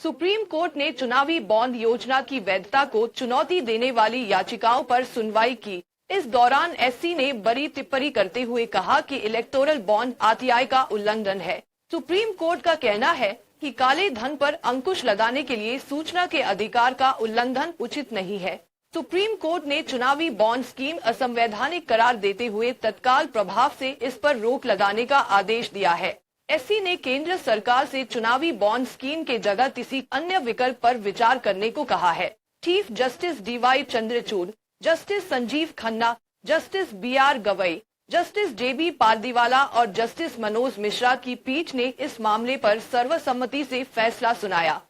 Supreme court ने चुनावी bond योजना की वैधता को चुनौती देने वाली याचिकाओं पर सुनवाई की। इस दौरान एससी ने बड़ी टिप्पणी करते हुए कहा कि इलेक्टोरल बॉन्ड आरटीआई का उल्लंघन है। सुप्रीम कोर्ट का कहना है कि काले धन पर अंकुश लगाने के लिए सूचना के अधिकार का उल्लंघन उचित नहीं है। सुप्रीम कोर्ट ने चुनावी बॉन्ड स्कीम असंवैधानिक करार देते हुए तत्काल प्रभाव से इस पर रोक लगाने का आदेश दिया है। एससी ने केंद्र सरकार से चुनावी बॉन्ड स्कीम के जगह किसी अन्य विकल्प पर विचार करने को कहा है। Chief justice DY Chandrachud, justice Sanjiv Khanna, justice BR Gavai, justice JB Pardiwala और जस्टिस मनोज मिश्रा की पीठ ने इस मामले पर सर्वसम्मति से फैसला सुनाया।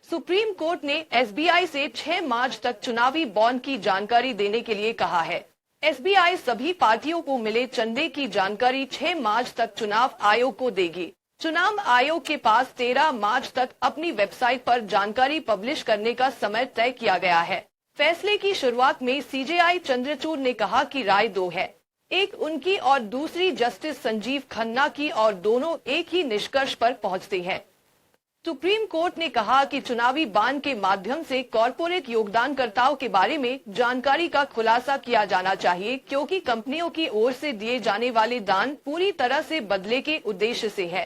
सुप्रीम कोर्ट ने एसबीआई से 6 मार्च तक चुनावी बॉन्ड की जानकारी देने के लिए कहा है। एसबीआई सभी पार्टियों को मिले चंदे की जानकारी 6 मार्च तक चुनाव आयोग को देगी। चुनाव आयोग के पास 13 मार्च तक अपनी वेबसाइट पर जानकारी पब्लिश करने का समय तय किया गया है। फैसले की शुरुआत में सीजेआई चंद्रचूड़ ने कहा कि राय 2 है, एक उनकी और दूसरी जस्टिस संजीव खन्ना की, और दोनों एक ही निष्कर्ष पर पहुंचते हैं। सुप्रीम कोर्ट ने कहा कि चुनावी बॉन्ड के माध्यम से कॉरपोरेट योगदानकर्ताओं के बारे में जानकारी का खुलासा किया जाना चाहिए, क्योंकि कंपनियों की ओर से दिए जाने वाले दान पूरी तरह से बदले के उद्देश्य से है।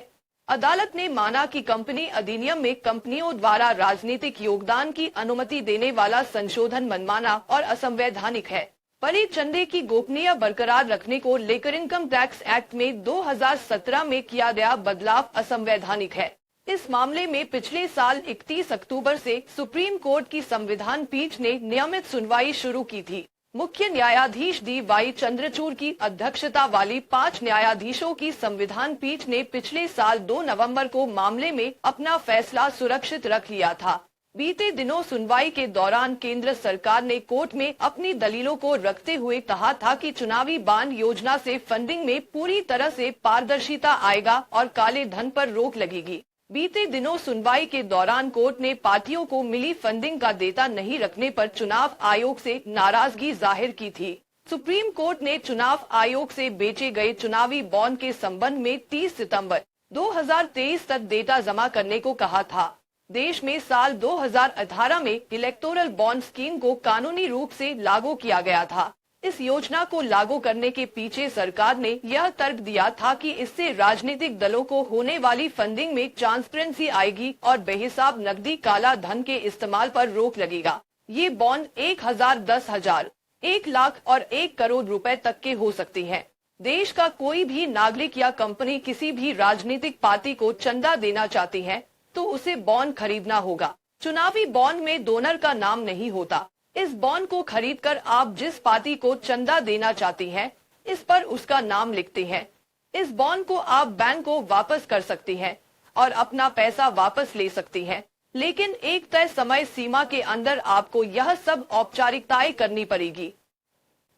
अदालत ने माना कि कंपनी अधिनियम में कंपनियों द्वारा राजनीतिक योगदान की अनुमति देने वाला संशोधन मनमाना और असंवैधानिक है। बड़े चंदे की गोपनीय बरकरार रखने को लेकर इनकम टैक्स एक्ट में 2017 में किया गया बदलाव असंवैधानिक है। इस मामले में पिछले साल 31 अक्टूबर से सुप्रीम कोर्ट की संविधान पीठ ने नियमित सुनवाई शुरू की थी। मुख्य न्यायाधीश डीवाई चंद्रचूड़ की अध्यक्षता वाली 5 न्यायाधीशों की संविधान पीठ ने पिछले साल 2 नवंबर को मामले में अपना फैसला सुरक्षित रख लिया था। बीते दिनों सुनवाई के दौरान केंद्र सरकार ने कोर्ट में अपनी दलीलों को रखते हुए कहा था कि चुनावी बॉन्ड योजना से फंडिंग में पूरी तरह से पारदर्शिता आएगा और काले धन पर रोक लगेगी। बीते दिनों सुनवाई के दौरान कोर्ट ने पार्टियों को मिली फंडिंग का डेटा नहीं रखने पर चुनाव आयोग से नाराजगी जाहिर की थी। सुप्रीम कोर्ट ने चुनाव आयोग से बेचे गए चुनावी बॉन्ड के संबंध में 30 सितंबर 2023 तक डेटा जमा करने को कहा था। देश में साल 2018 में इलेक्टोरल बॉन्ड स्कीम को कानूनी रूप से लागू किया गया था। इस योजना को लागू करने के पीछे सरकार ने यह तर्क दिया था कि इससे राजनीतिक दलों को होने वाली फंडिंग में ट्रांसपेरेंसी आएगी और बेहिसाब नकदी काला धन के इस्तेमाल पर रोक लगेगा। ये बॉन्ड 1000, 10,000, 1 लाख और 1 करोड़ रुपए तक के हो सकते हैं। देश का कोई भी नागरिक या कंपनी किसी भी राजनीतिक पार्टी को चंदा देना चाहती है तो उसे बॉन्ड खरीदना होगा। चुनावी बॉन्ड में डोनर का नाम नहीं होता। इस बॉन्ड को खरीदकर आप जिस पार्टी को चंदा देना चाहती हैं, इस पर उसका नाम लिखते हैं। इस बॉन्ड को आप बैंक को वापस कर सकती हैं और अपना पैसा वापस ले सकती हैं, लेकिन एक तय समय सीमा के अंदर आपको यह सब औपचारिकताएं करनी पड़ेगी।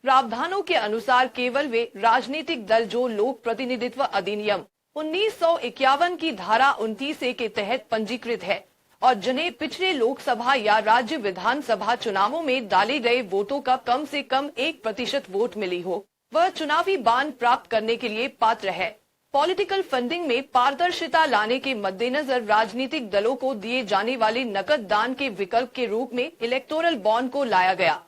प्रावधानों के अनुसार केवल वे राजनीतिक दल जो लोक प्रतिनिधित्व अधिनियम 1951 की धारा 29A के तहत पंजीकृत है और जिन्हें पिछले लोकसभा या राज्य विधानसभा चुनावों में डाले गए वोटों का कम से कम 1% वोट मिली हो, वह चुनावी बॉन्ड प्राप्त करने के लिए पात्र है। पॉलिटिकल फंडिंग में पारदर्शिता लाने के मद्देनजर राजनीतिक दलों को दिए जाने वाले नकद दान के विकल्प के रूप में इलेक्टोरल बॉन्ड को लाया गया।